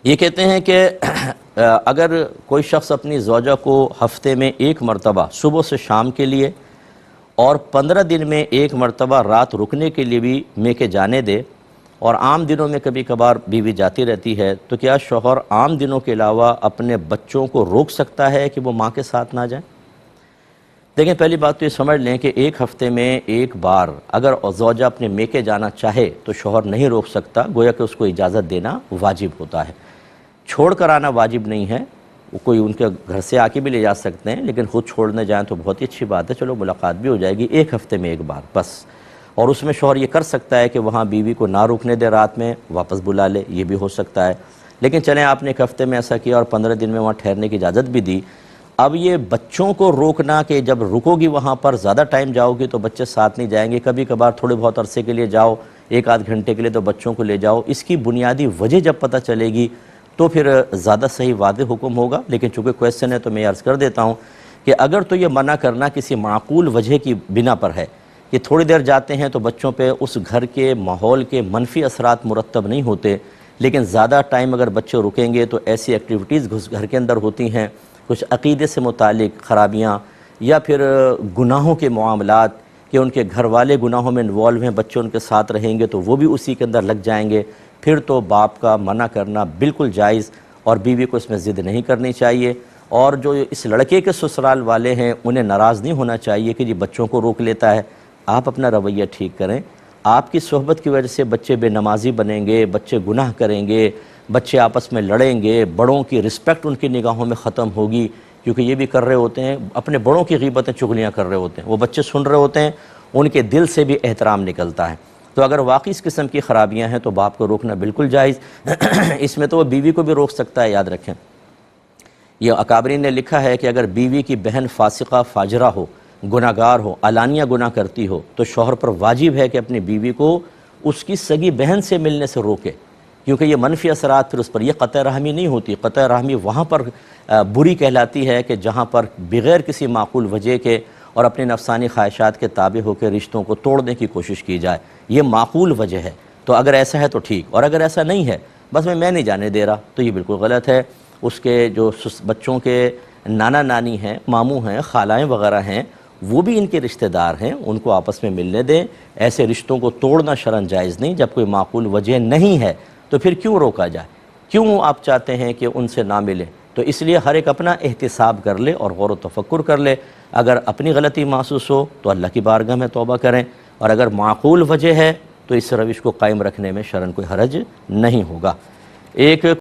یہ کہتے ہیں کہ اگر کوئی شخص اپنی زوجہ کو ہفتے میں 1 مرتبہ صبح سے شام کے لیے اور 15 دن میں 1 مرتبہ رات رکنے کے لیے بھی میکے جانے دے، اور عام دنوں میں کبھی کبھار بیوی جاتی رہتی ہے، تو کیا شوہر عام دنوں کے علاوہ اپنے بچوں کو روک سکتا ہے کہ وہ ماں کے ساتھ نہ جائیں؟ دیکھیں، پہلی بات تو یہ سمجھ لیں کہ 1 ہفتے میں 1 بار اگر زوجہ اپنے میکے جانا چاہے تو شوہر نہیں روک سکتا، گویا کہ اس کو اجازت دینا واجب ہوتا ہے۔ چھوڑ کر آنا واجب نہیں ہے، وہ کوئی ان کے گھر سے آ کے بھی لے جا سکتے ہیں، لیکن خود چھوڑنے جائیں تو بہت ہی اچھی بات ہے، چلو ملاقات بھی ہو جائے گی 1 ہفتے میں 1 بار بس۔ اور اس میں شوہر یہ کر سکتا ہے کہ وہاں بیوی کو نہ رکنے دے، رات میں واپس بلا لے، یہ بھی ہو سکتا ہے۔ لیکن چلیں، آپ نے 1 ہفتے میں ایسا کیا اور 15 دن میں وہاں ٹھہرنے کی اجازت بھی دی، اب یہ بچوں کو روکنا کہ جب رکو گی وہاں پر زیادہ ٹائم جاؤ گی تو بچے ساتھ نہیں جائیں گے، کبھی کبھار تھوڑے بہت عرصے کے لیے جاؤ، 1 آدھ گھنٹے کے لیے تو بچوں کو لے جاؤ، اس کی بنیادی وجہ جب پتہ چلے گی تو پھر زیادہ صحیح واضح حکم ہوگا۔ لیکن چونکہ کویسچن ہے تو میں عرض کر دیتا ہوں کہ اگر تو یہ منع کرنا کسی معقول وجہ کی بنا پر ہے کہ تھوڑی دیر جاتے ہیں تو بچوں پہ اس گھر کے ماحول کے منفی اثرات مرتب نہیں ہوتے، لیکن زیادہ ٹائم اگر بچے رکیں گے تو ایسی ایکٹیویٹیز گھر کے اندر ہوتی ہیں، کچھ عقیدے سے متعلق خرابیاں یا پھر گناہوں کے معاملات کہ ان کے گھر والے گناہوں میں انوالو ہیں، بچے ان کے ساتھ رہیں گے تو وہ بھی اسی کے اندر لگ جائیں گے، پھر تو باپ کا منع کرنا بالکل جائز اور بیوی کو اس میں ضد نہیں کرنی چاہیے۔ اور جو اس لڑکے کے سسرال والے ہیں انہیں ناراض نہیں ہونا چاہیے کہ جی بچوں کو روک لیتا ہے، آپ اپنا رویہ ٹھیک کریں۔ آپ کی صحبت کی وجہ سے بچے بے نمازی بنیں گے، بچے گناہ کریں گے، بچے آپس میں لڑیں گے، بڑوں کی رسپیکٹ ان کی نگاہوں میں ختم ہوگی، کیونکہ یہ بھی کر رہے ہوتے ہیں، اپنے بڑوں کی غیبتیں چغلیاں کر رہے ہوتے ہیں، وہ بچے سن رہے ہوتے ہیں، ان کے دل سے بھی احترام نکلتا ہے۔ تو اگر واقعی اس قسم کی خرابیاں ہیں تو باپ کو روکنا بالکل جائز، اس میں تو وہ بیوی کو بھی روک سکتا ہے، یاد رکھیں۔ یہ اکابرین نے لکھا ہے کہ اگر بیوی کی بہن فاسقہ فاجرہ ہو، گناہ گار ہو، علانیہ گناہ کرتی ہو، تو شوہر پر واجب ہے کہ اپنی بیوی کو اس کی سگی بہن سے ملنے سے روکے، کیونکہ یہ منفی اثرات پھر اس پر، یہ قطع رحمی نہیں ہوتی، قطع رحمی وہاں پر بری کہلاتی ہے کہ جہاں پر بغیر کسی معقول وجہ کے اور اپنے نفسانی خواہشات کے تابع ہو کے رشتوں کو توڑنے کی کوشش کی جائے، یہ معقول وجہ ہے۔ تو اگر ایسا ہے تو ٹھیک، اور اگر ایسا نہیں ہے، بس میں نہیں جانے دے رہا، تو یہ بالکل غلط ہے۔ اس کے جو بچوں کے نانا نانی ہیں، ماموں ہیں، خالائیں وغیرہ ہیں، وہ بھی ان کے رشتہ دار ہیں، ان کو آپس میں ملنے دیں۔ ایسے رشتوں کو توڑنا شرعاً جائز نہیں، جب کوئی معقول وجہ نہیں ہے تو پھر کیوں روکا جائے؟ کیوں آپ چاہتے ہیں کہ ان سے نہ ملیں؟ تو اس لیے ہر ایک اپنا احتساب کر لے اور غور و تفکر کر لے۔ اگر اپنی غلطی محسوس ہو تو اللہ کی بارگاہ میں توبہ کریں، اور اگر معقول وجہ ہے تو اس روش کو قائم رکھنے میں شرعاً کوئی حرج نہیں ہوگا۔ ایک